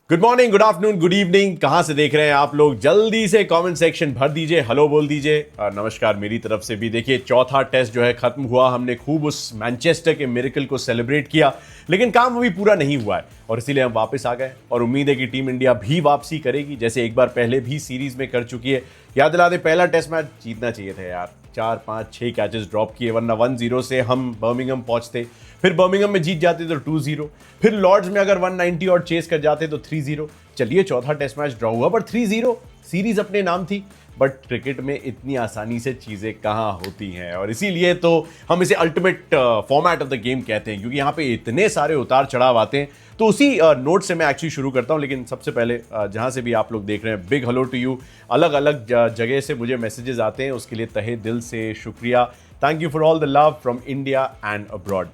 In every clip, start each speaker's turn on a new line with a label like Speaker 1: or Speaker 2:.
Speaker 1: Good morning, good afternoon, good evening. कहां से देख रहे हैं आप लोग? जल्दी से कमेंट सेक्शन भर दीजिए, हेलो बोल दीजिए और नमस्कार मेरी तरफ से भी। देखिए, चौथा टेस्ट जो है खत्म हुआ, हमने खूब उस मैनचेस्टर के मिरेकल को सेलिब्रेट किया, लेकिन काम अभी पूरा नहीं हुआ है और इसीलिए हम वापस आ गए और उम्मीद है कि टीम इंडिया भी वापसी करेगी, जैसे एक बार पहले भी सीरीज में कर चुकी है। याद दिला दे, पहला टेस्ट मैच जीतना चाहिए था यार, 4 5 6 कैचेस ड्रॉप किए, वरना 1-0 से हम बर्मिंघम पहुंचते, फिर बर्मिंघम में जीत जाते तो 2-0, फिर लॉर्ड्स में अगर 190 और चेस कर जाते तो 3-0। चलिए, चौथा टेस्ट मैच ड्रॉ हुआ, पर 3-0 सीरीज अपने नाम थी। बट क्रिकेट में इतनी आसानी से चीजें कहां होती हैं और इसीलिए तो हम इसे ultimate format of the game कहते हैं, क्योंकि यहां पे इतने सारे उतार चढ़ाव आते हैं। तो उसी नोट से मैं एक्चुअली शुरू करता हूं, लेकिन सबसे पहले जहां से भी आप लोग देख रहे हैं, बिग हेलो टू यू। अलग अलग जगह से मुझे मैसेजेस आते हैं, उसके लिए तहे दिल से शुक्रिया। Thank you for all the love from India and abroad.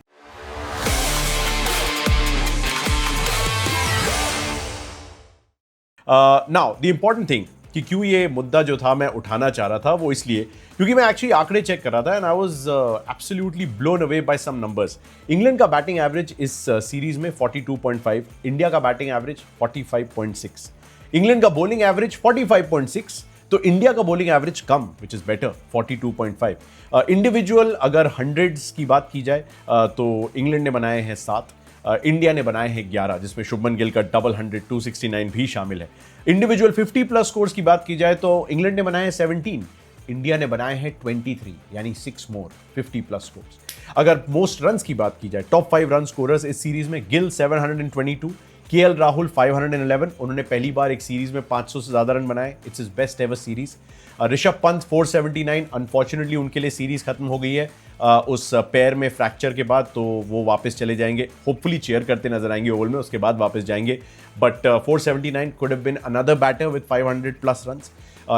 Speaker 1: Now the important thing कि क्यों ये मुद्दा जो था मैं उठाना चाह रहा था, वो इसलिए क्योंकि मैं एक्चुअली आंकड़े चेक कर रहा था and I was absolutely blown away by some numbers. England का बैटिंग एवरेज इस सीरीज में 42.5, इंडिया का बैटिंग एवरेज 45.6, इंग्लैंड का बॉलिंग एवरेज 45.6, तो इंडिया का बॉलिंग एवरेज कम, विच इज बेटर, 42.5। इंडिविजुअल अगर हंड्रेड्स की बात की जाए तो इंग्लैंड ने बनाए हैं 7, इंडिया ने बनाए हैं 11, जिसमें शुभमन गिल का डबल 100 269 भी शामिल है। इंडिविजुअल 50 प्लस स्कोर्स की बात की जाए तो इंग्लैंड ने बनाए हैं 17, इंडिया ने बनाए हैं 23, यानी 6 मोर 50 प्लस स्कोर्स। अगर मोस्ट रन्स की बात की जाए, टॉप 5 रन स्कोरर्स इस सीरीज में, गिल 722, केएल राहुल 511, उन्होंने पहली बार एक सीरीज में 500 से ज्यादा रन बनाए, it's his best ever series. Rishabh Pant 479, unfortunately उनके लिए सीरीज खत्म हो गई है उस पैर में फ्रैक्चर के बाद, तो वो वापस चले जाएंगे, होपफुली चेयर करते नजर आएंगे ओवल में, उसके बाद वापस जाएंगे। But 479 could have been another batter with 500 plus runs.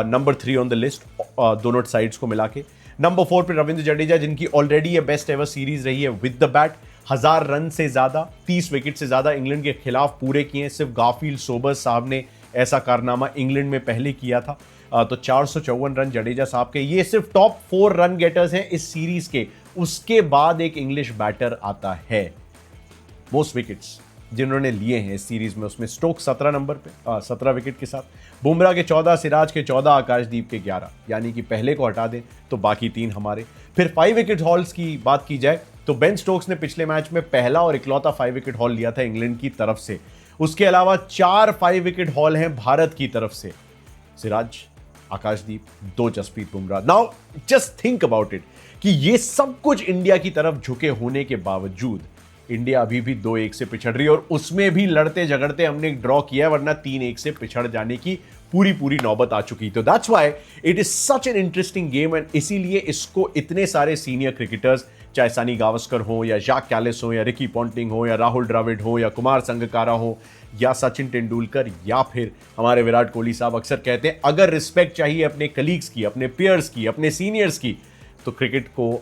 Speaker 1: Number 3 on the list दोनों साइड्स को मिला के। नंबर 4 पे रविंद्र जडेजा, जिनकी ऑलरेडी ये बेस्ट एवर सीरीज रही है विद द बैट, 1000 रन से ज्यादा, 30 विकेट से ज्यादा इंग्लैंड के खिलाफ पूरे किए। सिर्फ गाफील्ड सोबर्स साहब ने ऐसा कारनामा इंग्लैंड में पहले किया था। तो 454 रन जडेजा साहब के, ये सिर्फ टॉप 4 रन गेटर्स हैं इस सीरीज के। उसके बाद एक इंग्लिश बैटर आता है मोस्ट विकेट्स जिन्होंने लिए हैं इस सीरीज में, उसमें स्टोक 17 नंबर पे 17 विकेट के साथ, बुमराह के 14, सिराज के 14, आकाशदीप के 11, यानी कि पहले को हटा दें तो बाकी 3 हमारे। फिर 5 विकेट हॉल्स की बात की जाए तो बेन स्टोक्स ने पिछले मैच में पहला और इकलौता 5 विकेट हॉल लिया था इंग्लैंड की तरफ से। उसके अलावा 4 5 विकेट हॉल हैं भारत की तरफ से, Siraj, Akashdeep, 2 Jasprit Bumrah. Now just think about it कि ये सब कुछ इंडिया की तरफ झुके होने के बावजूद इंडिया अभी भी 2-1 से पिछड़ रही है, और उसमें भी लड़ते झगड़ते हमने ड्रॉ किया, वरना 3-1 से पिछड़ जाने की पूरी नौबत आ चुकी। तो that's why it is such an interesting game, and इसीलिए इसको इतने सारे सीनियर क्रिकेटर्स, चाहे सनी गावस्कर हो या जैक कैलिस हो या रिकी पॉन्टिंग हो या राहुल द्रविड़ हो या कुमार संगकारा हो या सचिन तेंदुलकर या फिर हमारे विराट कोहली साहब, अक्सर कहते हैं अगर रिस्पेक्ट चाहिए अपने कलीग्स की, अपने पेयर्स की, अपने सीनियर्स की, तो क्रिकेट को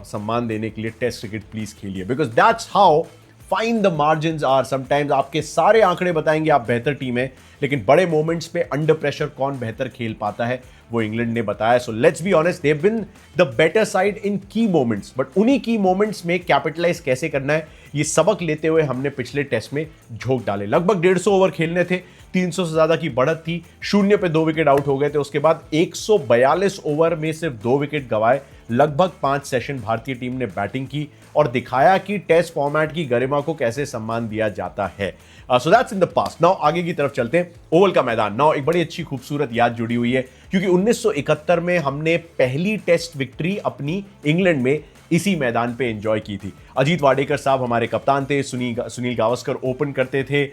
Speaker 1: सम्मान देने के लिए टेस्ट क्रिकेट प्लीज खेलिए, because that's how fine the margins are. Sometimes आपके सारे आंकड़े बताएंगे आप बेहतर टीम है, लेकिन बड़े मोमेंट्स पे अंडर प्रेशर कौन बेहतर खेल पाता है, वो इंग्लैंड ने बताया। So let's be honest, they have been the better side in key moments, but उन्हीं की मोमेंट्स में कैपिटलाइज कैसे करना है, ये सबक लेते हुए हमने पिछले टेस्ट में झोंक डाले। लगभग 150 ओवर खेलने थे, 300 से ज्यादा की बढ़त थी, 0 पे 2 विकेट आउट हो गए थे। उसके बाद 142 ओवर में सिर्फ 2 विकेट गंवाए, लगभग 5 सेशन भारतीय टीम ने बैटिंग की और दिखाया कि टेस्ट फॉर्मेट की गरिमा को कैसे सम्मान दिया जाता है। So that's in the past. Now आगे की तरफ चलते हैं, ओवल का मैदान। नाउ एक बड़ी अच्छी खूबसूरत याद जुड़ी हुई है, क्योंकि 1971 में हमने पहली टेस्ट विक्ट्री अपनी इंग्लैंड में इसी मैदान पे एंजॉय की थी। अजीत वाडेकर साहब हमारे कप्तान थे, सुनील गावस्कर ओपन करते थे,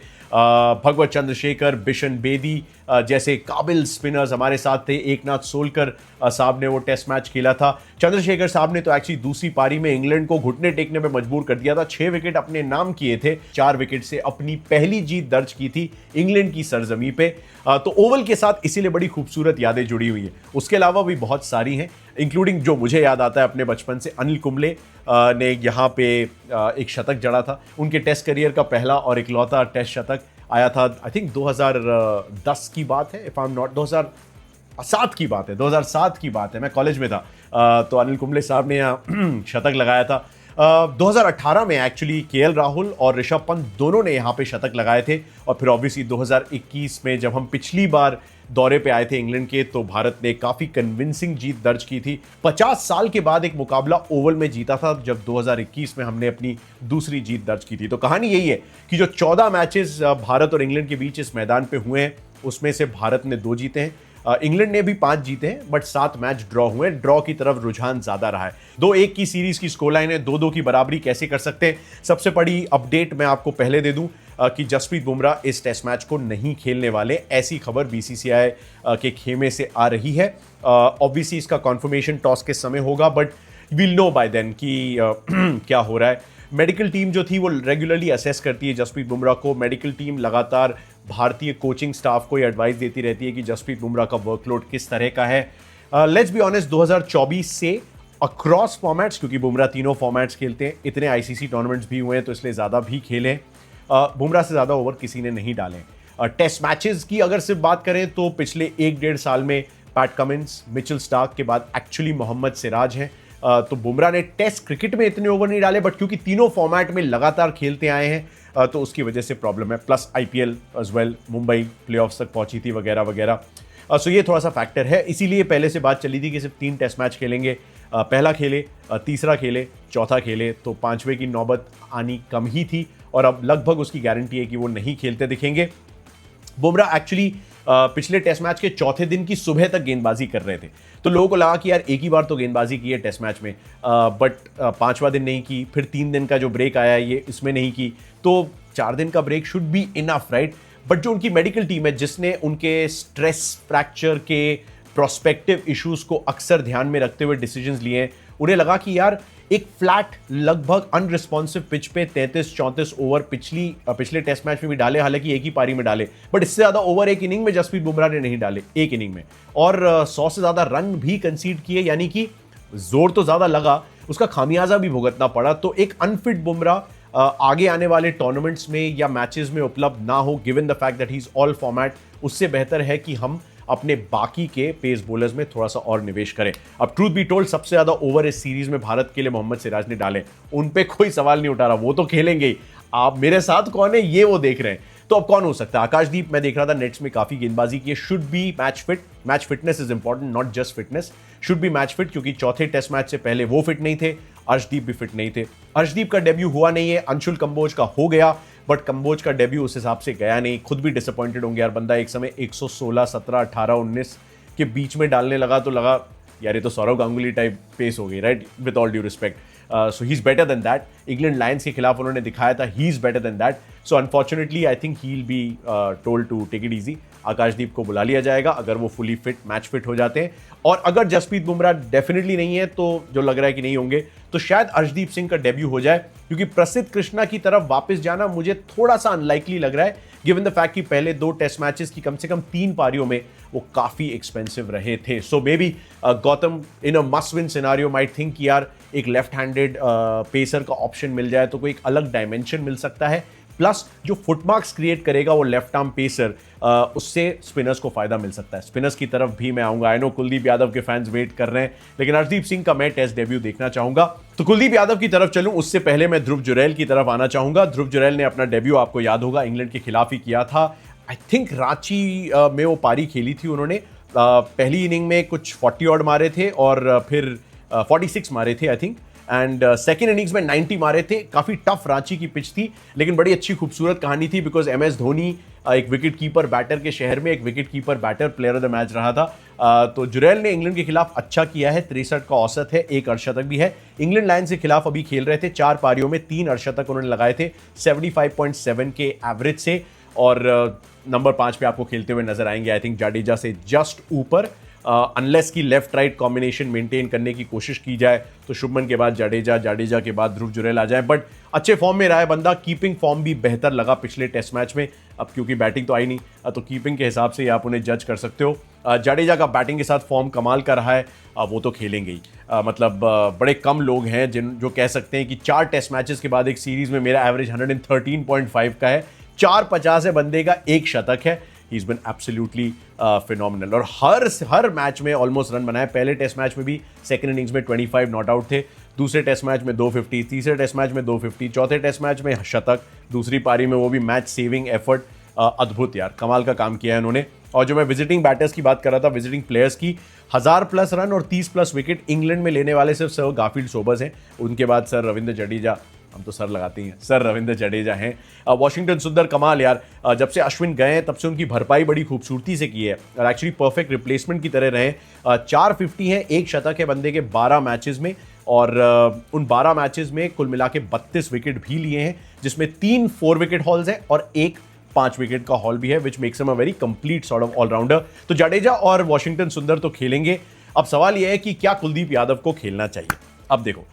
Speaker 1: भगवत चंद्रशेखर, बिशन बेदी जैसे काबिल स्पिनर्स हमारे साथ थे, एकनाथ सोलकर साहब ने वो टेस्ट मैच खेला था। चंद्रशेखर साहब ने तो एक्चुअली दूसरी पारी में इंग्लैंड को घुटने टेकने पे मजबूर कर दिया था, 6 विकेट अपने नाम किए थे, 4 विकेट से अपनी पहली जीत दर्ज की थी इंग्लैंड की सरजमी पे। तो ओवल के साथ इसीलिए बड़ी खूबसूरत यादें जुड़ी हुई है। उसके अलावा भी बहुत सारी हैं, इंक्लूडिंग जो मुझे याद आता है अपने बचपन से, अनिल कुंबले ने यहाँ पे एक शतक जड़ा था, उनके टेस्ट करियर का पहला और इकलौता टेस्ट शतक आया था, आई थिंक 2010 की बात है, इफ आई एम नॉट, 2007 की बात है, 2007 की बात है, मैं कॉलेज में था। तो अनिल कुंबले साहब ने यहाँ शतक लगाया था। 2018 में एक्चुअली केएल राहुल और ऋषभ पंत दोनों ने यहाँ पे शतक लगाए थे, और फिर ऑब्वियसली 2021 में जब हम पिछली बार दौरे पे आए थे इंग्लैंड के, तो भारत ने काफी कन्विंसिंग जीत दर्ज की थी। 50 साल के बाद एक मुकाबला ओवल में जीता था, जब 2021 में हमने अपनी दूसरी जीत दर्ज की थी। तो कहानी यही है कि जो 14 मैचेस भारत और इंग्लैंड के बीच इस मैदान पे हुए हैं, उसमें से भारत ने 2 जीते हैं, इंग्लैंड ने भी 5 जीते हैं, बट 7 मैच ड्रॉ हुए। ड्रॉ की तरफ रुझान ज्यादा रहा है। 2-1 की सीरीज की स्कोर लाइन है, 2-2 की बराबरी कैसे कर सकते हैं। सबसे बड़ी अपडेट मैं आपको पहले दे दूं कि जसप्रीत बुमराह इस टेस्ट मैच को नहीं खेलने वाले, ऐसी खबर बीसीसीआई के खेमे से आ रही है। ऑब्वियसली इसका कॉन्फर्मेशन टॉस के समय होगा, but will know by then कि क्या हो रहा है। मेडिकल टीम जो थी वो रेगुलरली असेस करती है जसप्रीत बुमराह को। मेडिकल टीम लगातार भारतीय कोचिंग स्टाफ को एडवाइस देती रहती है कि जसप्रीत बुमराह का वर्कलोड किस तरह का है। लेट्स बी ऑनेस्ट, 2024 से अक्रॉस फॉर्मेट्स, क्योंकि बुमराह तीनों फॉर्मेट्स खेलते हैं, इतने आईसीसी टूर्नामेंट्स भी हुए हैं तो इसलिए ज़्यादा भी खेले। बुमराह से ज़्यादा ओवर किसी ने नहीं डाले। टेस्ट मैचेस की अगर सिर्फ बात करें तो पिछले 1-1.5 साल में पैट कमिंस, मिचेल स्टार्क के बाद एक्चुअली मोहम्मद सिराज हैं। तो बुमराह ने टेस्ट क्रिकेट में इतने ओवर नहीं डाले, बट क्योंकि तीनों फॉर्मेट में लगातार खेलते आए हैं तो उसकी वजह से प्रॉब्लम है। Plus IPL as well, Mumbai playoffs तक पहुंची थी वगैरह वगैरह। सो ये थोड़ा सा फैक्टर है, इसीलिए पहले से बात चली थी कि सिर्फ 3 टेस्ट मैच खेलेंगे। पहला खेले, तीसरा खेले, चौथा खेले, तो 5वें की नौबत आनी कम ही थी, और अब लगभग उसकी गारंटी है कि वो नहीं खेलते दिखेंगे। बुमराह एक्चुअली पिछले टेस्ट मैच के चौथे दिन की सुबह तक गेंदबाजी कर रहे थे, तो लोगों को लगा कि यार एक ही बार तो गेंदबाजी की है टेस्ट मैच में, बट 5वां दिन नहीं की, फिर 3 दिन का जो ब्रेक आया ये इसमें नहीं की, तो 4 दिन का break should be enough, right. But जो उनकी मेडिकल टीम है जिसने उनके स्ट्रेस फ्रैक्चर के प्रोस्पेक्टिव इश्यूज को अक्सर ध्यान में रखते हुए डिसीजंस लिए हैं, उन्हें लगा कि यार एक फ्लैट लगभग अनरिस्पॉन्सिव पिच पे 33-34 ओवर पिछले टेस्ट मैच में भी डाले, हालांकि एक ही पारी में डाले, बट इससे ज्यादा ओवर एक इनिंग में जसप्रीत बुमराह ने नहीं डाले एक इनिंग में, और 100 से ज्यादा रन भी कंसीड किए, यानी कि जोर तो ज्यादा लगा, उसका खामियाजा भी भुगतना पड़ा। तो एक अनफिट बुमराह आगे आने वाले टूर्नामेंट्स में या मैचेस में उपलब्ध ना हो, given the fact that he is all format, उससे बेहतर है कि हम अपने बाकी के पेस बॉलर्स में थोड़ा सा और निवेश करें। अब ट्रूथ बी टोल्ड, सबसे ज्यादा ओवर इस सीरीज में भारत के लिए मोहम्मद सिराज ने डाले, उन पे कोई सवाल नहीं उठा रहा, वो तो खेलेंगे ही। आप मेरे साथ कौन है ये वो देख रहे हैं, तो अब कौन हो सकता है। आकाशदीप मैं देख रहा था नेट्स में काफी गेंदबाजी की है, should be match fit. Match fitness is important, not just fitness, should be match fit, क्योंकि चौथे टेस्ट मैच से पहले वो फिट नहीं थे, अर्शदीप भी फिट नहीं थे। अर्शदीप का डेब्यू हुआ नहीं है, अंशुल कंबोज का हो गया, बट कंबोज का डेब्यू उस हिसाब से गया नहीं, खुद भी डिसअपॉइंटेड होंगे यार। बंदा एक समय 116, 17, 18, 19 के बीच में डालने लगा, तो लगा यार ये तो सौरव गांगुली टाइप पेस हो गई, right, with all due respect. So he is better than that. England Lions के खिलाफ उन्होंने दिखाया था he is better than that. So unfortunately I think he will be told to take it easy. Akashdeep को बुला लिया जाएगा अगर वो फुली फिट, मैच फिट हो जाते हैं, और अगर जसप्रीत बुमराह डेफिनेटली नहीं है, तो जो लग रहा है कि नहीं होंगे, तो शायद अर्शदीप सिंह का डेब्यू हो जाए, क्योंकि प्रसिद्ध कृष्णा की तरफ वापस जाना मुझे थोड़ा सा अनलाइकली लग रहा है, गिवन द फैक्ट कि पहले 2 टेस्ट मैचेस की कम से कम 3 पारियों में वो काफी एक्सपेंसिव रहे थे। So maybe Gautam in a must win scenario might think कि यार एक लेफ्ट हैंडेड पेसर का ऑप्शन मिल जाए तो कोई एक अलग डायमेंशन मिल सकता है, प्लस जो फुटमार्क्स क्रिएट करेगा वो लेफ्ट आर्म पेसर, उससे स्पिनर्स को फायदा मिल सकता है। स्पिनर्स की तरफ भी मैं आऊंगा, आई नो कुलदीप यादव के फैंस वेट कर रहे हैं, लेकिन अर्शदीप सिंह का मैं टेस्ट डेब्यू देखना चाहूंगा। तो कुलदीप यादव की तरफ चलूं उससे पहले मैं ध्रुव जुरैल की तरफ आना चाहूंगा। ध्रुव जुरैल ने अपना डेब्यू, आपको याद होगा, इंग्लैंड के खिलाफ ही किया था। आई थिंक रांची में वो पारी खेली थी उन्होंने। पहली इनिंग में कुछ 40 ऑड मारे थे और फिर 46 मारे थे I think, and second innings में 90 मारे थे। काफी टफ रांची की पिच थी, लेकिन बड़ी अच्छी खूबसूरत कहानी थी, बिकॉज MS धोनी एक विकेट कीपर बैटर के शहर में एक wicket keeper batter player of the match रहा था। तो जुरैल ने इंग्लैंड के खिलाफ अच्छा किया है, 63 का औसत है, 1 अर्धशतक भी है। इंग्लैंड लायंस के खिलाफ अभी खेल रहे थे, 4 पारियों में 3 अर्धशतक उन्होंने लगाए थे 75.7 के एवरेज से, और नंबर 5 पे आपको खेलते हुए नजर आएंगे आई थिंक जाडेजा से जस्ट ऊपर। अनलेस की लेफ्ट राइट कॉम्बिनेशन मेंटेन करने की कोशिश की जाए तो शुभमन के बाद जाडेजा, जाडेजा के बाद ध्रुव जुरैल आ जाए, बट अच्छे फॉर्म में रहा है बंदा। कीपिंग फॉर्म भी बेहतर लगा पिछले टेस्ट मैच में, अब क्योंकि बैटिंग तो आई नहीं तो कीपिंग के हिसाब से आप उन्हें जज कर सकते हो। जाडेजा का बैटिंग के साथ फॉर्म कमाल का रहा है, वो तो खेलेंगे ही। मतलब बड़े कम लोग हैं जो कह सकते हैं कि 4 टेस्ट मैचेस के बाद एक सीरीज में मेरा एवरेज 113.5 का है, 450 है बंदे का, 1 शतक है। He's been absolutely phenomenal और हर मैच में ऑलमोस्ट रन बनाए। पहले टेस्ट मैच में भी सेकंड इनिंग्स में 25 नॉट आउट थे, दूसरे टेस्ट मैच में 250, तीसरे टेस्ट मैच में 250, चौथे टेस्ट मैच में शतक, दूसरी पारी में वो भी मैच सेविंग एफर्ट। अद्भुत यार, कमाल का काम किया है उन्होंने। और जो मैं विजिटिंग बैटर्स की बात कर रहा था, विजिटिंग प्लेयर्स की, 1000+ रन और 30+ विकेट इंग्लैंड में लेने वाले सिर्फ सर गाफिल्ड सोबर्स हैं। उनके बाद सर रविंद्र जडेजा, हम तो सर लगाते हैं, सर रविंद्र जडेजा हैं। वॉशिंगटन सुंदर कमाल यार, जब से अश्विन गए हैं तब से उनकी भरपाई बड़ी खूबसूरती से की है और एक्चुअली परफेक्ट रिप्लेसमेंट की तरह रहे। 450 है, एक शतक है बंदे के 12 मैचेस में, और उन 12 मैचेस में कुल मिला के 32 विकेट भी लिए हैं, जिसमें 3 4 विकेट हॉल्स हैं और एक 5 विकेट का हॉल भी है, which makes him a very complete sort of all-rounder. तो जडेजा और वॉशिंगटन सुंदर तो खेलेंगे। अब सवाल यह है कि क्या कुलदीप यादव को खेलना चाहिए। अब देखो,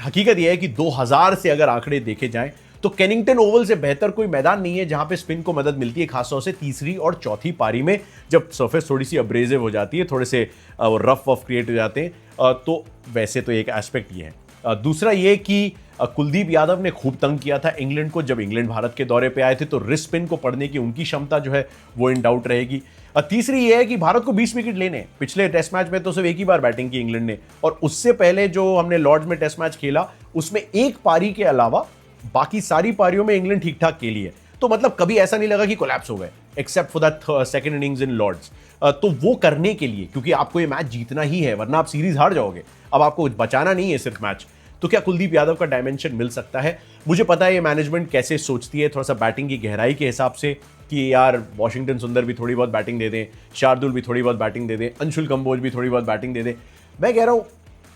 Speaker 1: हकीकत यह है कि 2000 से अगर आंकड़े देखे जाएं तो केनिंगटन ओवल से बेहतर कोई मैदान नहीं है जहां पे स्पिन को मदद मिलती है, खासतौर से तीसरी और चौथी पारी में जब सरफेस थोड़ी सी अब्रेजिव हो जाती है, थोड़े से रफ वफ क्रिएट हो जाते हैं। तो वैसे तो एक एस्पेक्ट ये है। दूसरा ये कि कुलदीप यादव ने खूब तंग किया था इंग्लैंड को जब इंग्लैंड भारत के दौरे पे आए थे, तो रिस्ट स्पिन को पढ़ने की उनकी क्षमता जो है वो इन डाउट रहेगी। तीसरी ये है कि भारत को 20 विकेट लेने, पिछले टेस्ट मैच में तो सिर्फ एक ही बार बैटिंग की इंग्लैंड ने, और उससे पहले जो हमने लॉर्ड्स में टेस्ट मैच खेला उसमें एक पारी के अलावा बाकी सारी पारियों में इंग्लैंड ठीक ठाक खेली है। तो मतलब कभी ऐसा नहीं लगा कि कोलैप्स हो गए, except for that second innings in Lord's. तो वो करने के लिए, क्योंकि आपको ये मैच जीतना ही है वरना आप सीरीज हार जाओगे, अब आपको बचाना नहीं है सिर्फ मैच, तो क्या कुलदीप यादव का डायमेंशन मिल सकता है। मुझे पता है ये मैनेजमेंट कैसे सोचती है, थोड़ा सा बैटिंग की गहराई के हिसाब से, कि यार वॉशिंगटन सुंदर भी थोड़ी बहुत बैटिंग दे दें, शार्दुल भी थोड़ी बहुत बैटिंग दे दें, अंशुल कंबोज भी थोड़ी बहुत बैटिंग दे दें। मैं कह रहा हूं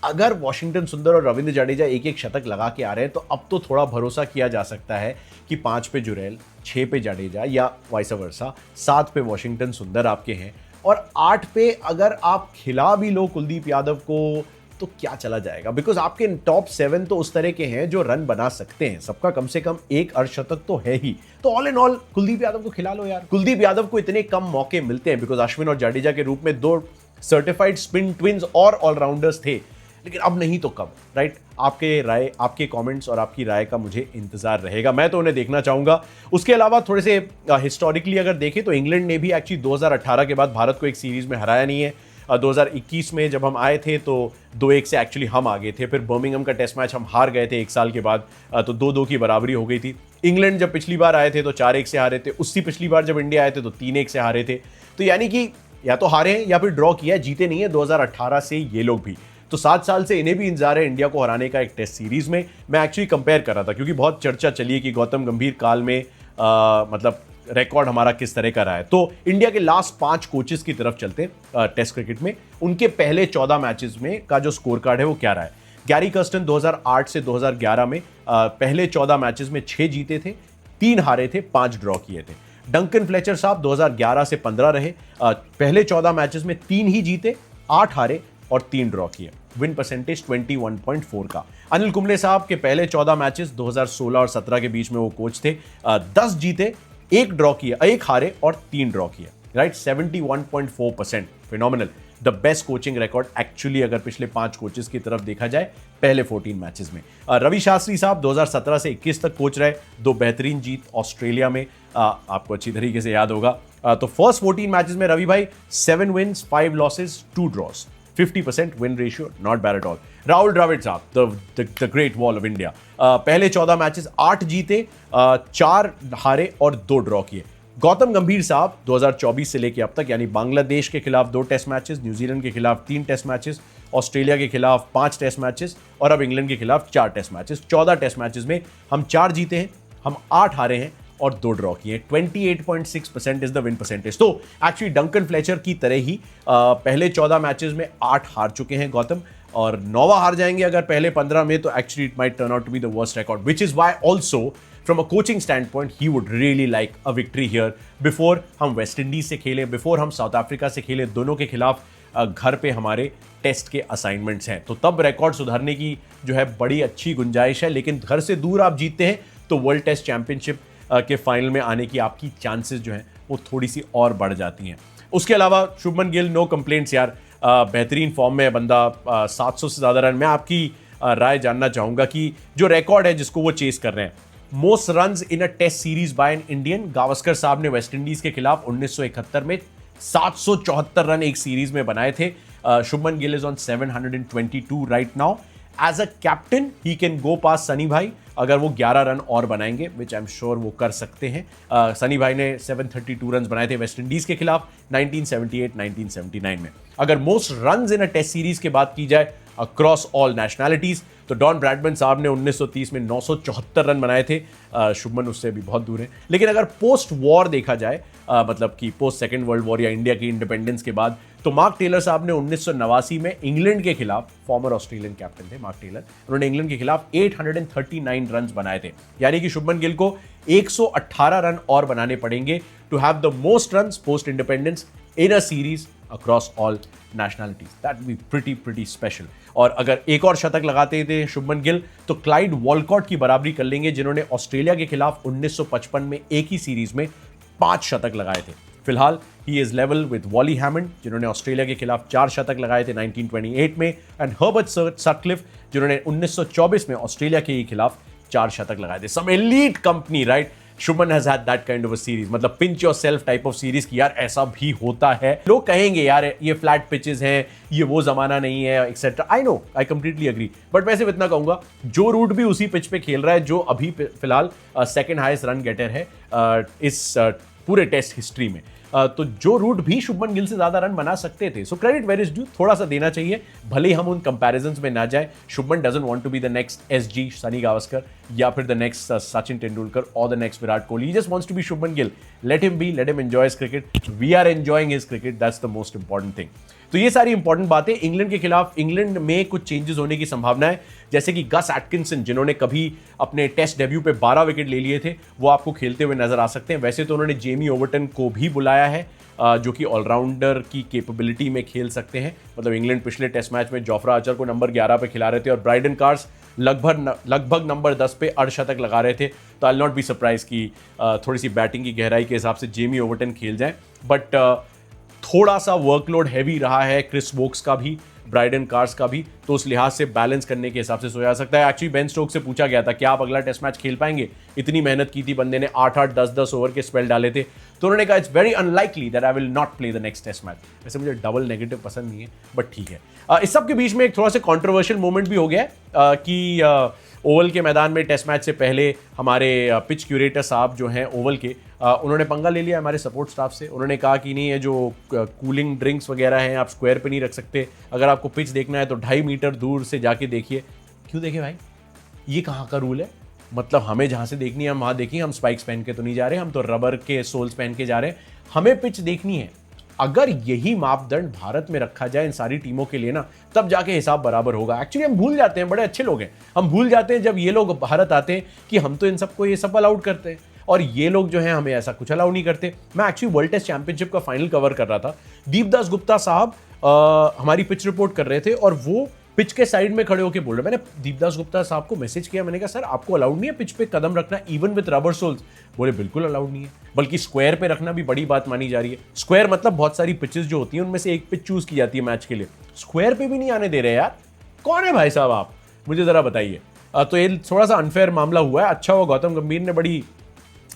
Speaker 1: अगर वॉशिंगटन सुंदर और रविंद्र जडेजा एक एक शतक लगा के आ रहे हैं तो अब तो थोड़ा भरोसा किया जा सकता है कि 5 पे जुरैल, 6 पे जडेजा या वाइस वर्सा, 7 पे वॉशिंगटन सुंदर आपके हैं, और 8 पे अगर आप खिला भी लो कुलदीप यादव को तो क्या चला जाएगा, बिकॉज आपके टॉप 7 तो उस तरह के हैं जो रन बना सकते हैं, सबका कम से कम एक अर्धशतक तो है ही। तो all in all Kuldeep Yadav को खिला लो यार। कुलदीप यादव को इतने कम मौके मिलते हैं बिकॉज अश्विन और जडेजा के रूप में 2 सर्टिफाइड स्पिन ट्विंस और ऑलराउंडर्स थे, लेकिन अब नहीं तो कब, राइट। आपके राय, आपके कमेंट्स और आपकी राय का मुझे इंतजार रहेगा, मैं तो उन्हें देखना चाहूंगा। उसके अलावा थोड़े से हिस्टोरिकली अगर देखें तो इंग्लैंड ने भी एक्चुअली 2018 के बाद भारत को एक सीरीज में हराया नहीं है। 2021 में जब हम आए थे तो 2-1 से एक्चुअली हम आ गए थे, फिर बर्मिंघम का टेस्ट मैच हम हार गए थे 1 साल के बाद, तो 2-2 की बराबरी हो गई थी। इंग्लैंड जब पिछली बार आए थे तो 4-1 से हारे थे, उससे पिछली बार जब इंडिया आए थे तो 3-1 से हारे थे। तो यानी कि या तो हारे हैं या फिर ड्रॉ किया, जीते नहीं है 2018 से ये लोग भी। तो 7 साल से इन्हें भी इंतजार है इंडिया को हराने का एक टेस्ट सीरीज में। मैं एक्चुअली कंपेयर कर रहा था क्योंकि बहुत चर्चा चली है कि गौतम गंभीर काल में मतलब रिकॉर्ड हमारा किस तरह का रहा है। तो इंडिया के लास्ट 5 कोचेस की तरफ चलते टेस्ट क्रिकेट में, उनके पहले 14 मैचेस में का जो स्कोर कार्ड है वो क्या रहा है। गैरी कर्स्टन 2008 से 2011 में पहले 14 मैचेस में 6 जीते थे, 3 हारे थे, 5 ड्रॉ किए थे। डंकन फ्लेचर साहब 2011 से 15 रहे, पहले 14 मैचेस में 3 ही जीते, 8 हारे और 3 ड्रॉ किए, विन परसेंटेज 21.4 का। अनिल कुंबले साहब के पहले 14 मैचेस 2016 और 17 के बीच में वो कोच थे, 10 जीते, 1 ड्रॉ किया, 1 हारे और 3 ड्रॉ किए, right. 71.4%, phenomenal, the best coaching record actually अगर पिछले 5 कोचेस की तरफ देखा जाए पहले 14 मैचेस में। रवि शास्त्री साहब 2017 से 21 तक कोच रहे, 2 बेहतरीन जीत ऑस्ट्रेलिया में, आपको अच्छी तरीके से याद होगा। तो फर्स्ट 14 मैचेस में रवि भाई 7 wins, 5 losses, 2 draws, 50% win ratio, not bad at all. Rahul Dravid साहब the great wall of India, पहले 14 मैचेस 8 जीते, 4 हारे और 2 ड्रॉ किए। गौतम गंभीर साहब 2024 से लेकर अब तक, यानी बांग्लादेश के खिलाफ 2 टेस्ट मैचेस, न्यूजीलैंड के खिलाफ 3 टेस्ट मैचेस, ऑस्ट्रेलिया के खिलाफ 5 टेस्ट मैचेस और अब इंग्लैंड के खिलाफ 4 टेस्ट मैचेस। 14 टेस्ट मैचेस में हम 4 जीते हैं, हम 8 हारे हैं और 2 ड्रॉ किए। 28.6% इज द विन परसेंटेज। तो एक्चुअली डंकन फ्लेचर की तरह ही पहले 14 मैचेस में 8 हार चुके हैं गौतम, और 9वां हार जाएंगे अगर पहले 15 में, तो actually it might turn out to be the worst record, which is why also from a coaching standpoint he would really like a victory here before हम वेस्ट इंडीज से खेले, बिफोर हम साउथ अफ्रीका से खेले, दोनों के खिलाफ घर पे हमारे टेस्ट के असाइनमेंट्स हैं, तो तब रिकॉर्ड सुधारने की जो है बड़ी अच्छी गुंजाइश है। लेकिन घर से दूर आप जीतते हैं तो वर्ल्ड टेस्ट चैंपियनशिप के फाइनल में आने की आपकी चांसेस जो हैं वो थोड़ी सी और बढ़ जाती हैं। उसके अलावा शुभमन गिल, नो कंप्लेंट्स यार, बेहतरीन फॉर्म में है बंदा, 700 से ज़्यादा रन। मैं आपकी राय जानना चाहूँगा कि जो रिकॉर्ड है जिसको वो चेस कर रहे हैं, most runs in a test series by an Indian, Gavaskar साहब ने वेस्ट इंडीज के खिलाफ 1971 में 774 रन एक सीरीज में बनाए थे। Shubman Gill is on 722 right now, as a captain he can go past Sunny भाई अगर वो 11 रन और बनाएंगे, विच आई एम श्योर वो कर सकते हैं। सनी भाई ने 732 रन बनाए थे वेस्ट इंडीज के खिलाफ 1978-1979 में। अगर most runs in a test series की बात की जाए अक्रॉस ऑल नेशनैलिटीज तो डॉन ब्रैडमैन साहब ने 1930 में 974 रन बनाए थे। शुभमन उससे भी बहुत दूर है। लेकिन अगर पोस्ट वॉर देखा जाए, मतलब कि पोस्ट सेकेंड वर्ल्ड वॉर या इंडिया की इंडिपेंडेंस के बाद, तो मार्क टेलर साहब ने 1989 में इंग्लैंड के खिलाफ, फॉर्मर ऑस्ट्रेलियन कैप्टन थे मार्क टेलर, उन्होंने इंग्लैंड के खिलाफ 839 रन बनाए थे। यानी कि शुभमन गिल को 118 रन और बनाने पड़ेंगे to have the most run post independence in a series across all nationalities. That would be pretty special. और अगर एक और शतक लगाते थे शुभमन गिल तो क्लाइड वॉलकॉट की बराबरी कर लेंगे, जिन्होंने ऑस्ट्रेलिया के खिलाफ 1955 में एक ही सीरीज में 5 शतक लगाए थे। फिलहाल he is level with Wally Hammond, जिन्होंने ऑस्ट्रेलिया के खिलाफ 4 शतक लगाए थे 1928 में, एंड हर्बर्ट सटक्लिफ, जिन्होंने 1924 में ऑस्ट्रेलिया के खिलाफ 4 शतक लगाए थे। Some elite company, right? Shubman has had that kind of a series, मतलब pinch yourself type of series की यार ऐसा भी होता है। लोग कहेंगे यार ये फ्लैट पिचेस हैं, ये वो जमाना नहीं है, etcetera. I know, I completely agree, but मैं सिर्फ इतना कहूंगा, जो रूट भी उसी पिच पे खेल रहा है जो अभी फिलहाल सेकंड हाईएस्ट रन गेटर है इस पूरे टेस्ट हिस्ट्री में। तो जो रूट भी शुभमन गिल से ज्यादा रन बना सकते थे। So credit where is due, थोड़ा सा देना चाहिए, भले ही हम उन कंपैरिजंस में ना जाए। Shubman doesn't want to be the next SG Sunny Gavaskar या फिर द नेक्स्ट सचिन तेंदुलकर और the next Virat Kohli. He just wants to be Shubman Gill. Let him be, let him enjoy his cricket. We are enjoying his cricket, that's the most important thing. तो ये सारी important बातें। England के खिलाफ England में कुछ चेंजेस होने की संभावना है, जैसे कि गस एटकिंसन, जिन्होंने कभी अपने टेस्ट डेब्यू पे 12 विकेट ले लिए थे, वो आपको खेलते हुए नजर आ सकते हैं। वैसे तो उन्होंने जेमी ओवरटन को भी बुलाया है, जो कि ऑलराउंडर की कैपेबिलिटी में खेल सकते हैं। मतलब इंग्लैंड पिछले टेस्ट मैच में जोफ्रा आर्चर को नंबर 11 पे खिला रहे थे और ब्राइडन कार्स लगभग नंबर 10 पे अर्धशतक लगा रहे थे। तो आई नॉट बी सरप्राइज कि थोड़ी सी बैटिंग की गहराई के हिसाब से जेमी ओवरटन खेल जाए। बट थोड़ा सा वर्कलोड हैवी रहा है क्रिस वोक्स का भी, ब्राइडन कार्स का भी, तो उस लिहाज से बैलेंस करने के हिसाब से सोचा जा सकता है। एक्चुअली बेन स्टोक से पूछा गया था क्या आप अगला टेस्ट मैच खेल पाएंगे, इतनी मेहनत की थी बंदे ने, 8-8 10-10 ओवर के स्पेल डाले थे, तो उन्होंने कहा it's very unlikely that I will not play the next test match. वैसे मुझे डबल नेगेटिव पसंद नहीं है, बट ठीक है। इस सब के बीच में एक थोड़ा सा कॉन्ट्रोवर्शियल मोमेंट भी हो गया है कि ओवल के मैदान में टेस्ट मैच से पहले हमारे पिच क्यूरेटर साहब जो हैं ओवल के, उन्होंने पंगा ले लिया हमारे सपोर्ट स्टाफ से। उन्होंने कहा कि नहीं, ये जो कूलिंग ड्रिंक्स वगैरह हैं आप स्क्वायर पे नहीं रख सकते, अगर आपको पिच देखना है तो 2.5 मीटर दूर से जाके देखिए। क्यों देखे भाई, ये कहाँ का रूल है? मतलब हमें जहाँ से देखनी है हम वहाँ देखिए, हम स्पाइक्स पहन के तो नहीं जा रहे, हम तो रबर के सोल्स पहन के जा रहे हैं, हमें पिच देखनी है। अगर यही मापदंड भारत में रखा जाए इन सारी टीमों के लिए ना, तब जाके हिसाब बराबर होगा। एक्चुअली हम भूल जाते हैं, बड़े अच्छे लोग हैं, हम भूल जाते हैं जब ये लोग भारत आते हैं कि हम तो इन सबको ये सब अलाउड करते हैं और ये लोग जो हैं हमें ऐसा कुछ अलाउ नहीं करते। मैं एक्चुअली वर्ल्ड टेस्ट चैंपियनशिप का फाइनल कवर कर रहा था, दीपदास गुप्ता साहब हमारी पिच रिपोर्ट कर रहे थे और वो पिच के साइड में खड़े होकर बोल रहे। मैंने दीपदास गुप्ता साहब को मैसेज किया, मैंने कहा सर आपको अलाउड नहीं है पिच पे कदम रखना इवन विद रबर सोल्स? बोले बिल्कुल अलाउड नहीं है, बल्कि स्क्वायर पे रखना भी बड़ी बात मानी जा रही है। स्क्वायर मतलब बहुत सारी पिचेस जो होती हैं उनमें से एक पिच चूज की जाती है मैच के लिए, स्क्वायर पे भी नहीं आने दे रहे यार। कौन है भाई साहब आप, मुझे जरा बताइए। तो ये थोड़ा सा अनफेयर मामला हुआ है। अच्छा हुआ गौतम गंभीर ने बड़ी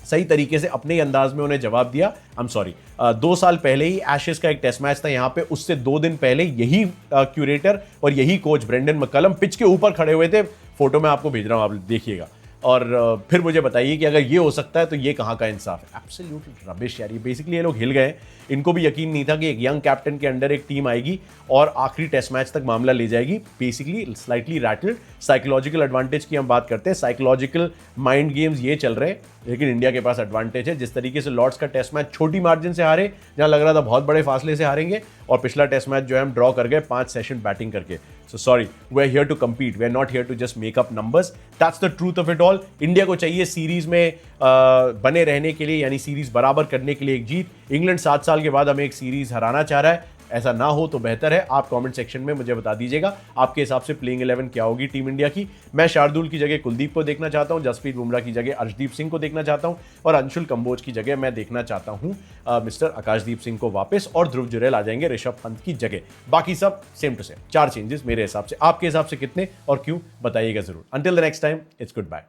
Speaker 1: सही तरीके से अपने ही अंदाज में उन्हें जवाब दिया। आई एम सॉरी, 2 साल पहले ही एशेज का एक टेस्ट मैच था यहाँ पे, उससे 2 दिन पहले यही क्यूरेटर और यही कोच ब्रेंडन मैकलम पिच के ऊपर खड़े हुए थे। फोटो मैं आपको भेज रहा हूँ, आप देखिएगा और फिर मुझे बताइए कि अगर ये हो सकता है तो ये कहाँ का इंसाफ है। एब्सोल्यूटली रबिश यार। ये बेसिकली ये लोग हिल गए, इनको भी यकीन नहीं था कि एक यंग कैप्टन के अंडर एक टीम आएगी और आखिरी टेस्ट मैच तक मामला ले जाएगी। Basically slightly rattled. Psychological advantage की हम बात करते हैं, साइकोलॉजिकल माइंड गेम्स ये चल रहे हैं, लेकिन इंडिया के पास एडवांटेज है। जिस तरीके से लॉर्ड्स का टेस्ट मैच छोटी मार्जिन से हारे, जहां लग रहा था बहुत बड़े फासले से हारेंगे, और पिछला टेस्ट मैच जो है हम ड्रॉ कर गए 5 सेशन बैटिंग करके। So sorry, we are here to compete, we are not here to just make up numbers. That's the truth of it all. India को चाहिए सीरीज में बने रहने के लिए, यानी सीरीज बराबर करने के लिए एक जीत। इंग्लैंड 7 साल के बाद हमें एक सीरीज हराना चाह रहा है, ऐसा ना हो तो बेहतर है। आप कमेंट सेक्शन में मुझे बता दीजिएगा आपके हिसाब से प्लेइंग 11 क्या होगी टीम इंडिया की। मैं शार्दुल की जगह कुलदीप को देखना चाहता हूं, जसप्रीत बुमराह की जगह अर्शदीप सिंह को देखना चाहता हूं, और अंशुल कंबोज की जगह मैं देखना चाहता हूं मिस्टर आकाशदीप सिंह को वापस, और ध्रुव जुरैल आ जाएंगे ऋषभ पंत की जगह। बाकी सब सेम टू सेम, 4 चेंजेस मेरे हिसाब से। आपके हिसाब से कितने और क्यों, बताइएगा जरूर। Until the next time, it's good bye.